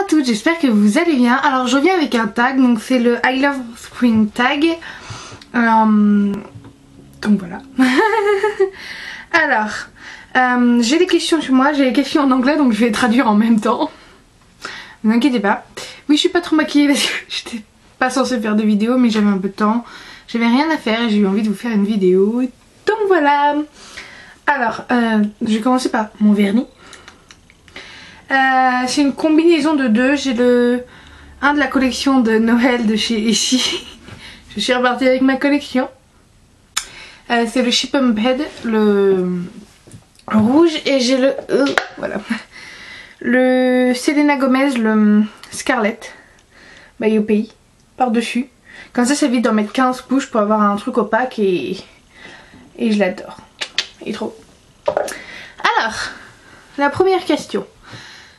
toutes, j'espère que vous allez bien. Alors je reviens avec un tag, donc c'est le I Love Spring tag. Donc voilà. Alors, j'ai des questions sur moi, j'ai des questions en anglais donc je vais traduire en même temps. Ne vous inquiétez pas. Oui, je suis pas trop maquillée parce que j'étais pas censée faire de vidéo, mais j'avais un peu de temps. J'avais rien à faire et j'ai eu envie de vous faire une vidéo. Donc voilà. Alors, je vais commencer par mon vernis. C'est une combinaison de deux. J'ai un de la collection de Noël de chez Essie. Je suis repartie avec ma collection. C'est le Ship and Bed, le rouge, et j'ai voilà, le Selena Gomez, le Scarlett by OPI par dessus. Comme ça évite d'en mettre 15 couches pour avoir un truc opaque et je l'adore. Il est trop beau. Alors, la première question.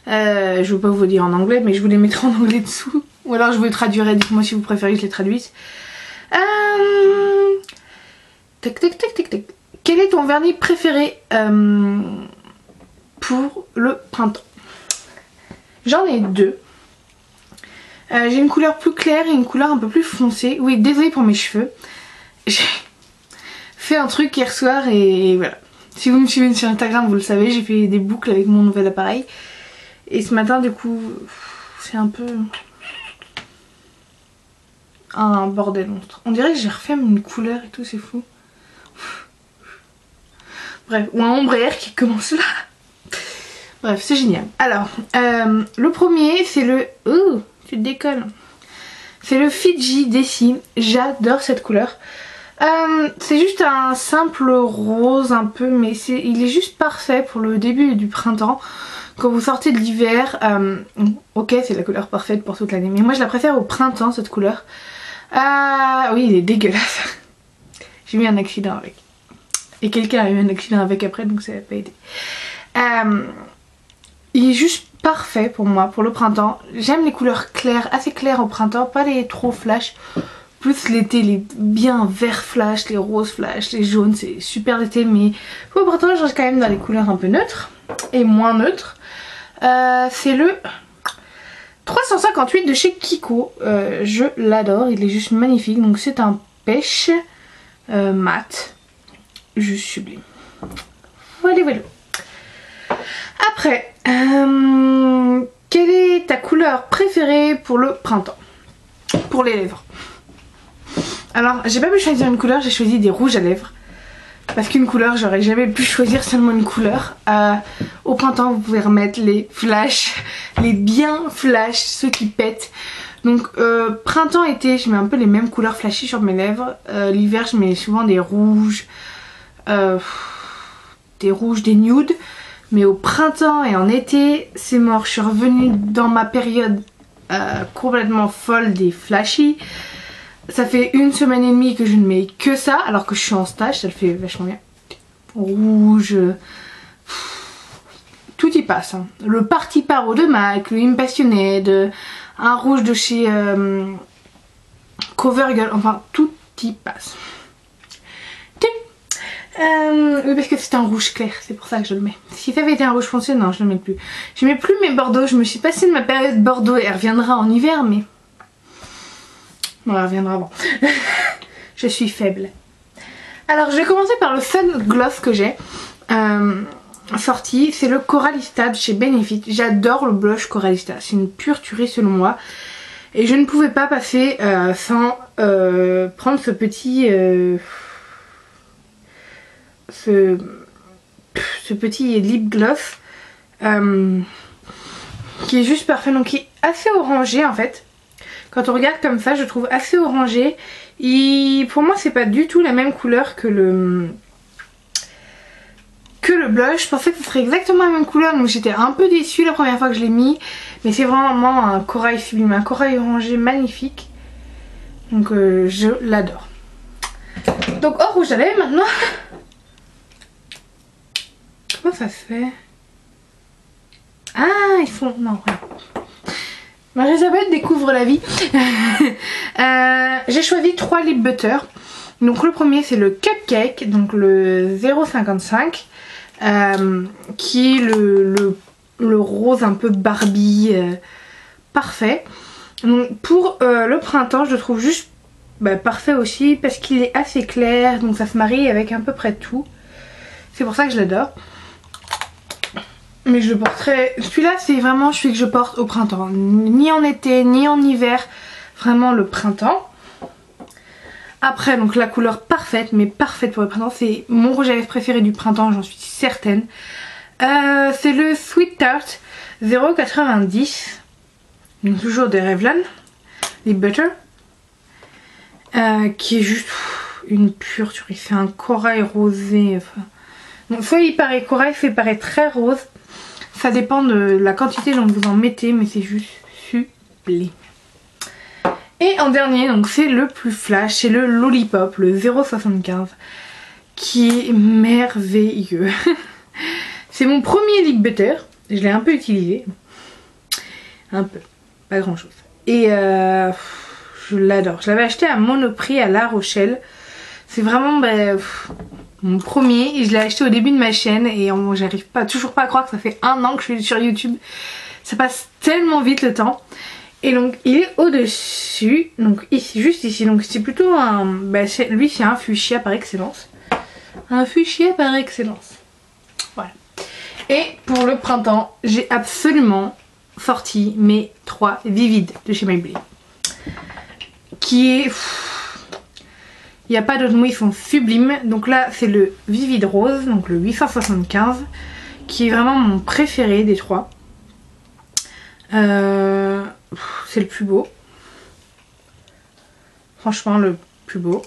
Je ne vais pas vous dire en anglais, mais je vous les mettrai en anglais dessous. Ou alors je vous les traduirai, dites-moi si vous préférez que je les traduise. Tac tac tac tac tac. Quel est ton vernis préféré pour le printemps? J'en ai deux. J'ai une couleur plus claire et une couleur un peu plus foncée. Oui, désolée pour mes cheveux. J'ai fait un truc hier soir et voilà. Si vous me suivez sur Instagram, vous le savez, j'ai fait des boucles avec mon nouvel appareil. Et ce matin, du coup, c'est un peu un bordel monstre. On dirait que j'ai refait une couleur et tout, c'est fou. Bref, ou un ombrière qui commence là. Bref, c'est génial. Alors, le premier, c'est le... Ouh, tu te décolles. C'est le Fiji d'Essie. J'adore cette couleur. C'est juste un simple rose un peu, mais il est juste parfait pour le début du printemps. Quand vous sortez de l'hiver, ok, c'est la couleur parfaite pour toute l'année, mais moi je la préfère au printemps, cette couleur. Oui, il est dégueulasse. J'ai eu un accident avec. Et quelqu'un a eu un accident avec après, donc ça n'a pas aidé. Il est juste parfait pour moi, pour le printemps. J'aime les couleurs claires, assez claires au printemps, pas les trop flash. Plus l'été, les bien verts flash, les roses flash, les jaunes, c'est super l'été, mais pour le printemps je reste quand même dans les couleurs un peu neutres et moins neutres. C'est le 358 de chez Kiko. Je l'adore, il est juste magnifique. Donc c'est un pêche mat, juste sublime. Voilà, voilà. Après, quelle est ta couleur préférée pour le printemps? Pour les lèvres. Alors, j'ai pas pu choisir une couleur, j'ai choisi des rouges à lèvres. Parce qu'une couleur, j'aurais jamais pu choisir seulement une couleur. Au printemps, vous pouvez remettre les flash, les bien flash, ceux qui pètent. Donc, printemps, été, je mets un peu les mêmes couleurs flashy sur mes lèvres. L'hiver, je mets souvent des rouges, des nudes. Mais au printemps et en été, c'est mort. Je suis revenue dans ma période complètement folle des flashy. Ça fait 1 semaine et demie que je ne mets que ça, alors que je suis en stage, ça le fait vachement bien. Rouge, tout y passe. Hein. Le Party Paro de MAC, le Impassioned, un rouge de chez Covergirl, enfin tout y passe. Oui, parce que c'est un rouge clair, c'est pour ça que je le mets. Si ça avait été un rouge foncé, non, je le mets plus. Je mets plus mes bordeaux, je me suis passée de ma période bordeaux et elle reviendra en hiver, mais... Bon, elle reviendra avant. Je suis faible. Alors, je vais commencer par le Fun Gloss que j'ai sorti. C'est le Coralista de chez Benefit. J'adore le blush Coralista. C'est une pure tuerie selon moi. Et je ne pouvais pas passer sans prendre ce petit... ce petit lip gloss qui est juste parfait. Donc, qui est assez orangé en fait. Quand on regarde comme ça, je trouve assez orangé. Et pour moi, c'est pas du tout la même couleur que le blush. Je pensais que ce serait exactement la même couleur, donc j'étais un peu déçue la première fois que je l'ai mis. Mais c'est vraiment un corail sublime, un corail orangé magnifique. Donc je l'adore. Donc au rouge à lèvres maintenant. Comment ça se fait? Ah, ils font... Non, voilà. Marie-Isabelle découvre la vie. J'ai choisi 3 lip butter. Donc le premier c'est le Cupcake, donc le 0,55 qui est le rose un peu Barbie, parfait. Donc pour le printemps je le trouve juste parfait aussi parce qu'il est assez clair, donc ça se marie avec à peu près tout. C'est pour ça que je l'adore. Mais je le porterai, celui-là c'est vraiment celui que je porte au printemps, ni en été ni en hiver, vraiment le printemps. Après donc la couleur parfaite, mais parfaite pour le printemps, c'est mon rouge à lèvres préféré du printemps, j'en suis certaine. C'est le Sweet Tart 0,90, donc toujours des Revlon, des Butter, qui est juste une pure tuerie. C'est un corail rosé, enfin, donc soit il paraît corail, soit il paraît très rose. Ça dépend de la quantité dont vous en mettez, mais c'est juste sublime. Et en dernier, donc c'est le plus flash, c'est le Lollipop, le 0,75, qui est merveilleux. C'est mon premier lip butter, je l'ai un peu utilisé, un peu, pas grand chose. Et je l'adore, je l'avais acheté à Monoprix à La Rochelle. C'est vraiment mon premier et je l'ai acheté au début de ma chaîne et j'arrive toujours pas à croire que ça fait 1 an que je suis sur YouTube. Ça passe tellement vite le temps. Et donc il est au dessus, donc ici, juste ici, donc c'est plutôt un, lui c'est un fuchsia par excellence. Un fuchsia par excellence. Voilà. Et pour le printemps, j'ai absolument sorti mes 3 Vivid de chez Maybelline. Qui est... Il n'y a pas d'autre mot, ils sont sublimes. Donc là c'est le Vivid Rose, donc le 875, qui est vraiment mon préféré des 3. C'est le plus beau. Franchement le plus beau.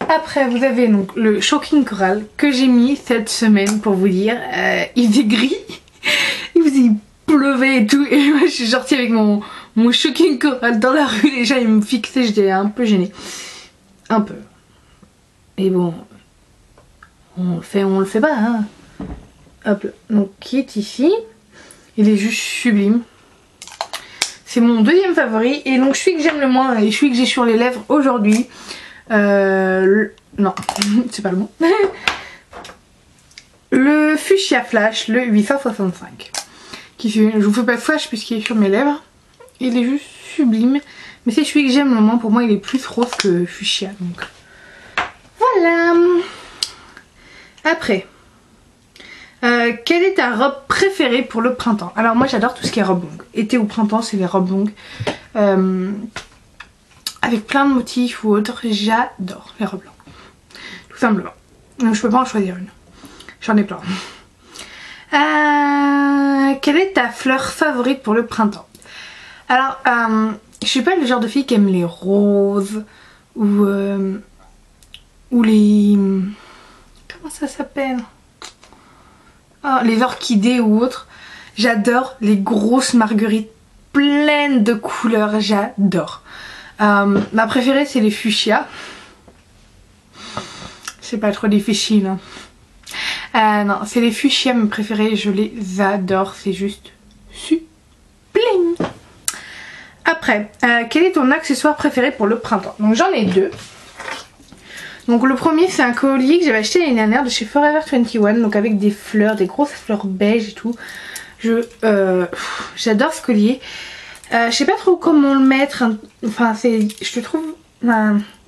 Après vous avez donc le Shocking Coral que j'ai mis cette semaine pour vous dire. Il faisait gris, il pleuvait et tout. Et moi je suis sortie avec mon Shocking Coral dans la rue. Les gens ils me fixaient, j'étais un peu gênée. Un peu. Et bon, on le fait pas, hein. Hop là. Donc qui est ici. Il est juste sublime. C'est mon deuxième favori. Et donc celui que j'aime le moins et celui que j'ai sur les lèvres aujourd'hui. Non, c'est pas le bon. Le Fuchsia Flash, le 865. Je vous fais pas de flash puisqu'il est sur mes lèvres. Il est juste sublime. Mais c'est celui que j'aime le moins, pour moi il est plus rose que fuchsia. Donc voilà. Après, quelle est ta robe préférée pour le printemps? Alors moi j'adore tout ce qui est robe longue. Été ou printemps c'est les robes longues. Avec plein de motifs ou autres, j'adore les robes longues. Tout simplement. Donc je peux pas en choisir une. J'en ai plein. Quelle est ta fleur favorite pour le printemps? Alors, je suis pas le genre de fille qui aime les roses ou les... Comment ça s'appelle? Oh, les orchidées ou autres. J'adore les grosses marguerites pleines de couleurs, j'adore. Ma préférée c'est les fuchsias. C'est pas trop difficile. Hein. Non, c'est les fuchsias mes préférés, je les adore, c'est juste sublime. Après, quel est ton accessoire préféré pour le printemps? Donc j'en ai 2. Donc le premier c'est un collier que j'avais acheté l'année dernière de chez Forever 21, donc avec des fleurs, des grosses fleurs beige et tout. J'adore ce collier. Je sais pas trop comment le mettre, enfin je le trouve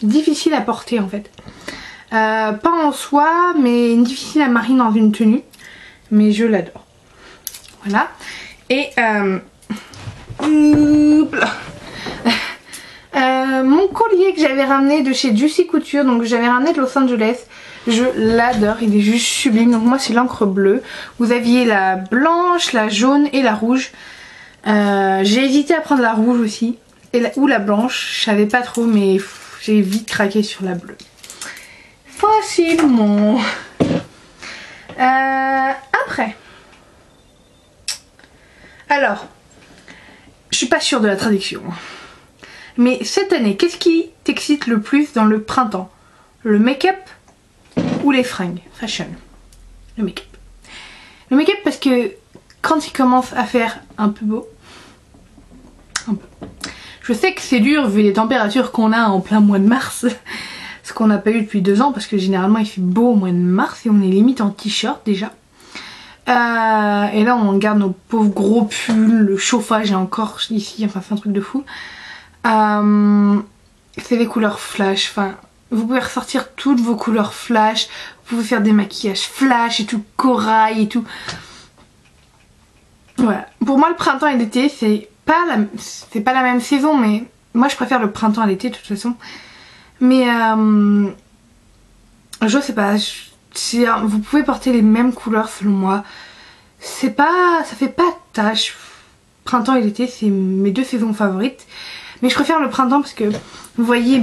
difficile à porter en fait. Pas en soie mais difficile à marier dans une tenue. Mais je l'adore. Voilà. Et mon collier que j'avais ramené de chez Juicy Couture, donc j'avais ramené de Los Angeles, je l'adore, il est juste sublime. Donc moi c'est l'encre bleue, vous aviez la blanche, la jaune et la rouge. J'ai hésité à prendre la rouge aussi ou la blanche, je savais pas trop mais j'ai vite craqué sur la bleue facilement. Après, alors je suis pas sûre de la traduction. Mais cette année, qu'est-ce qui t'excite le plus dans le printemps? Le make-up ou les fringues? Fashion. Le make-up. Le make-up parce que quand il commence à faire un peu beau, un peu. Je sais que c'est dur vu les températures qu'on a en plein mois de mars. Ce qu'on n'a pas eu depuis 2 ans parce que généralement il fait beau au mois de mars et on est limite en t-shirt déjà. Et là on garde nos pauvres gros pulls, le chauffage est encore ici, enfin c'est un truc de fou. C'est les couleurs flash, enfin vous pouvez ressortir toutes vos couleurs flash, vous pouvez faire des maquillages flash et tout, corail et tout. Voilà, pour moi le printemps et l'été c'est pas la même saison, mais moi je préfère le printemps à l'été de toute façon. Mais je sais pas, vous pouvez porter les mêmes couleurs selon moi. Ça fait pas tâche. Printemps et l'été c'est mes deux saisons favorites. Mais je préfère le printemps parce que vous voyez,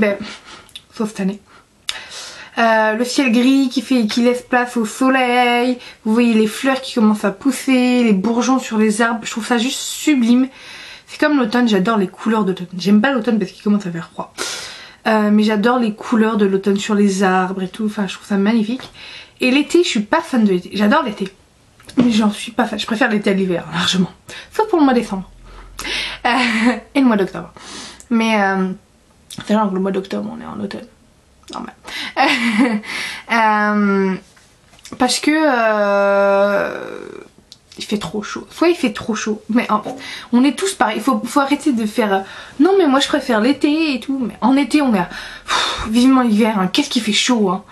sauf cette année, le ciel gris qui laisse place au soleil. Vous voyez les fleurs qui commencent à pousser, les bourgeons sur les arbres. Je trouve ça juste sublime. C'est comme l'automne, j'adore les couleurs d'automne. J'aime pas l'automne parce qu'il commence à faire froid. Mais j'adore les couleurs de l'automne sur les arbres et tout. Enfin, je trouve ça magnifique. Et l'été, je suis pas fan de l'été. J'adore l'été. Mais j'en suis pas fan. Je préfère l'été à l'hiver, largement. Sauf pour le mois de décembre. Et le mois d'octobre. Mais c'est genre que le mois d'octobre, on est en automne. Normal. Parce que il fait trop chaud. Soit il fait trop chaud, mais on est tous pareils. Faut arrêter de faire non mais moi je préfère l'été et tout. Mais en été on est à vivement l'hiver, hein. Qu'est-ce qui fait chaud hein.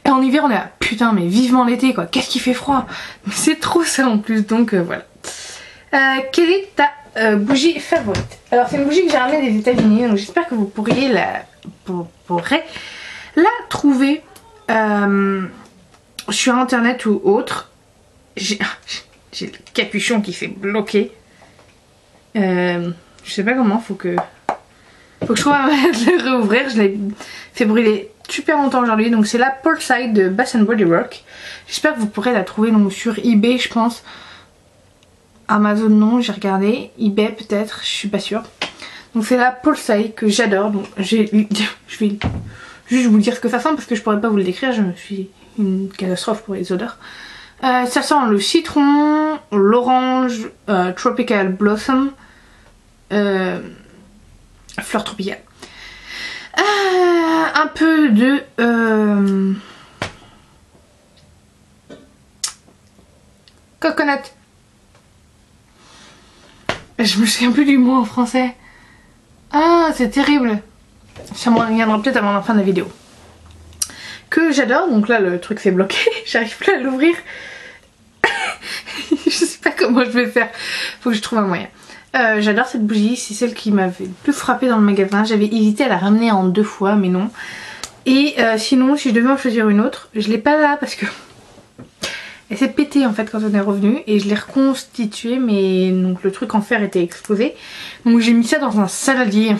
Et en hiver on est à putain mais vivement l'été quoi. Qu'est-ce qui fait froid. C'est trop ça en plus donc voilà. Quelle est ta bougie favorite? Alors c'est une bougie que j'ai ramenée des États-Unis, donc j'espère que vous pourriez la trouver sur internet ou autre. J'ai le capuchon qui s'est bloqué. Je sais pas comment, faut que je trouve un moyen de le réouvrir. Je l'ai fait brûler super longtemps aujourd'hui. Donc c'est la Poolside de Bath Body Works. J'espère que vous pourrez la trouver donc, sur eBay je pense. Amazon non, j'ai regardé. eBay peut-être, je suis pas sûre. Donc c'est la Poolside que j'adore. Donc je vais juste vous dire ce que ça sent parce que je pourrais pas vous le décrire. Je me suis une catastrophe pour les odeurs. Ça sent le citron, l'orange, tropical blossom, fleur tropicale. Un peu de coconut. Je me souviens plus du mot en français. Ah, c'est terrible. Ça me reviendra peut-être avant la fin de la vidéo. Que j'adore, donc là le truc s'est bloqué, j'arrive plus à l'ouvrir. Je sais pas comment je vais faire, faut que je trouve un moyen. J'adore cette bougie, c'est celle qui m'avait le plus frappée dans le magasin. J'avais hésité à la ramener en 2 fois mais non. Et sinon si je devais en choisir une autre, je l'ai pas là parce que elle s'est pétée en fait quand on est revenu et je l'ai reconstituée mais donc le truc en fer était explosé. Donc j'ai mis ça dans un saladier.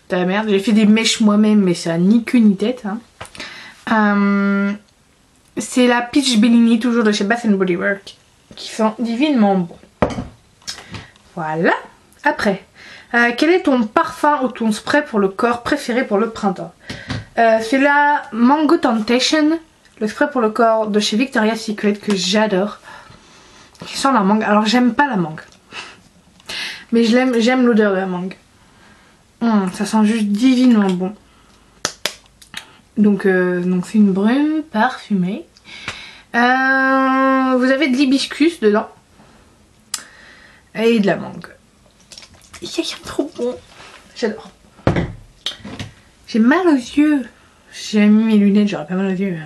De la merde, j'ai fait des mèches moi-même mais ça a ni queue ni tête hein. C'est la Peach Bellini toujours de chez Bath Body Works qui sent divinement bon. Voilà. Après, quel est ton parfum ou ton spray pour le corps préféré pour le printemps? C'est la Mango Temptation, le spray pour le corps de chez Victoria's Secret que j'adore. Qui sent la mangue. Alors j'aime pas la mangue. Mais j'aime l'odeur de la mangue. Ça sent juste divinement bon. Donc c'est une brume parfumée. Vous avez de l'hibiscus dedans. Et de la mangue. Il y a trop bon. J'adore. J'ai mal aux yeux. Si j'avais mis mes lunettes, j'aurais pas mal aux yeux.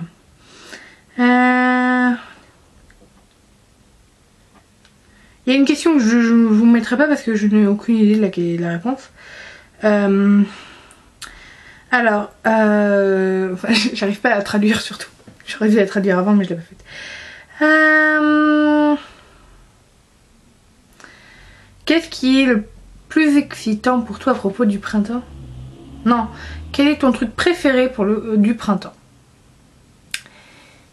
Il y a une question que je ne vous mettrai pas parce que je n'ai aucune idée de la réponse. Alors, j'arrive pas à la traduire surtout. J'aurais dû la traduire avant mais je l'ai pas faite. Qu'est-ce qui est le plus excitant pour toi à propos du printemps? Non, quel est ton truc préféré pour du printemps?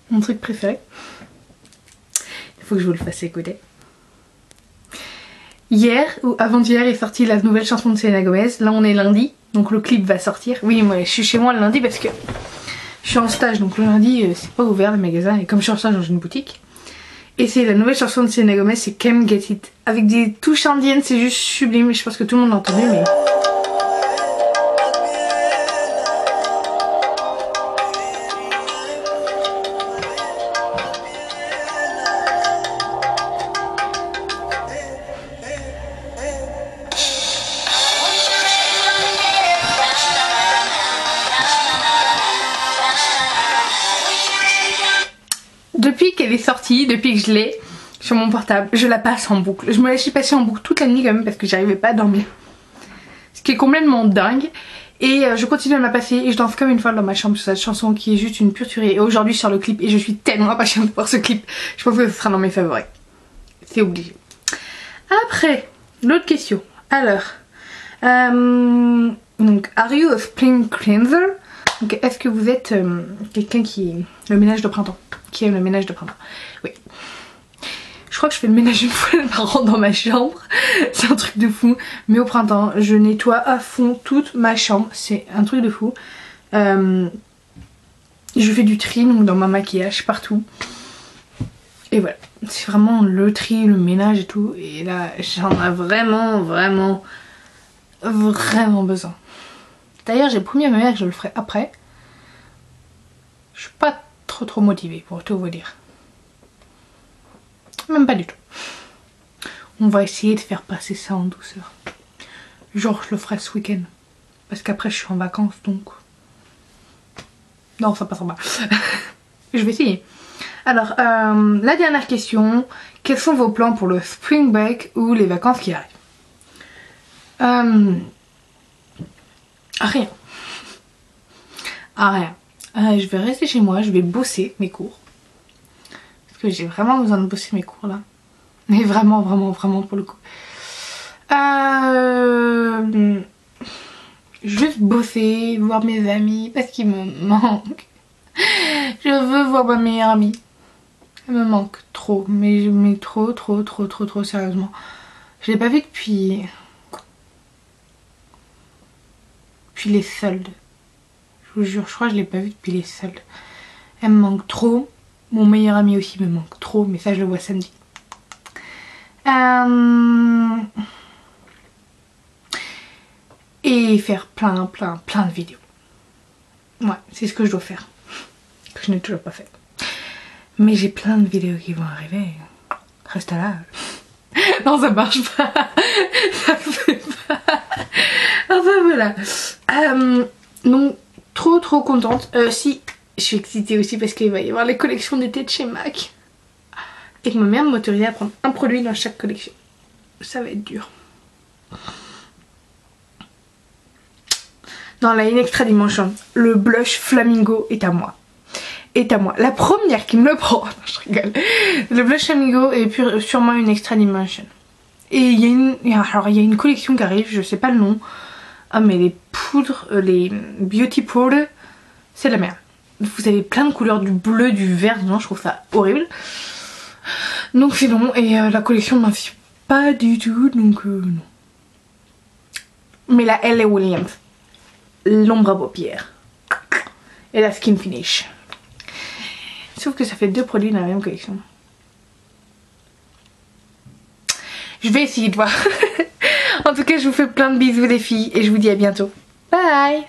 Mon truc préféré? Il faut que je vous le fasse écouter. Hier ou avant-hier est sortie la nouvelle chanson de Selena Gomez. Là on est lundi, donc le clip va sortir. Oui, moi je suis chez moi le lundi parce que je suis en stage, donc le lundi c'est pas ouvert les magasins. Et comme je suis en stage dans une boutique. Et c'est la nouvelle chanson de Selena Gomez, c'est Come Get It. Avec des touches indiennes, c'est juste sublime. Je pense que tout le monde l'a entendu, mais... elle est sortie, depuis que je l'ai sur mon portable, je la passe en boucle. Je me la suis passée en boucle toute la nuit quand même parce que j'arrivais pas à dormir. Ce qui est complètement dingue. Et je continue à me la passer et je danse comme une folle dans ma chambre sur cette chanson qui est juste une pure tuerie. Et aujourd'hui je sors le clip et je suis tellement impatiente de voir ce clip. Je pense que ce sera dans mes favoris. C'est obligé. Après, l'autre question. Alors, donc, are you a spring cleanser? Donc, est-ce que vous êtes quelqu'un qui... Le ménage de printemps. Qui aime le ménage de printemps? Oui. Je crois que je fais le ménage une fois par an dans ma chambre. C'est un truc de fou. Mais au printemps, je nettoie à fond toute ma chambre. C'est un truc de fou. Je fais du tri donc dans ma maquillage partout. Et voilà. C'est vraiment le tri, le ménage et tout. Et là, j'en ai vraiment besoin. D'ailleurs, j'ai promis à ma mère que je le ferai après. Je suis pas trop motivée pour tout vous dire. Même pas du tout. On va essayer de faire passer ça en douceur. Genre je le ferai ce week-end. Parce qu'après je suis en vacances donc... Non ça passera pas. Je vais essayer. Alors la dernière question. Quels sont vos plans pour le spring break ou les vacances qui arrivent? Rien. Rien. Je vais rester chez moi, je vais bosser mes cours. Parce que j'ai vraiment besoin de bosser mes cours là. Mais vraiment pour le coup. Juste bosser, voir mes amis parce qu'ils me manquent. Je veux voir ma meilleure amie. Elle me manque trop, mais trop sérieusement. Je l'ai pas vue depuis les soldes. Je vous jure, je crois que je l'ai pas vue depuis les soldes. Elle me manque trop. Mon meilleur ami aussi me manque trop, mais ça je le vois samedi. Et faire plein de vidéos. Ouais, c'est ce que je dois faire. Que je n'ai toujours pas fait. Mais j'ai plein de vidéos qui vont arriver. Reste là. Non, ça marche pas. Ça fait pas. Enfin voilà. Donc, trop contente. Si, je suis excitée aussi parce qu'il va y avoir les collections d'été de chez MAC. Et que ma mère m'autorise à prendre un produit dans chaque collection. Ça va être dur. Non, la In Extra Dimension, le blush Flamingo est à moi. Est à moi. La première qui me le prend. Non, je rigole. Le blush Flamingo est sûrement une Extra Dimension. Et il y a une collection qui arrive, je sais pas le nom. Ah mais les poudres, les beauty powder, c'est la merde. Vous avez plein de couleurs, du bleu, du vert, non, je trouve ça horrible. Donc c'est long et la collection m'inspire pas du tout, donc non. Mais la L.A. Williams, l'ombre à paupières et la Skin Finish. Sauf que ça fait deux produits dans la même collection. Je vais essayer de voir. En tout cas, je vous fais plein de bisous les filles et je vous dis à bientôt. Bye!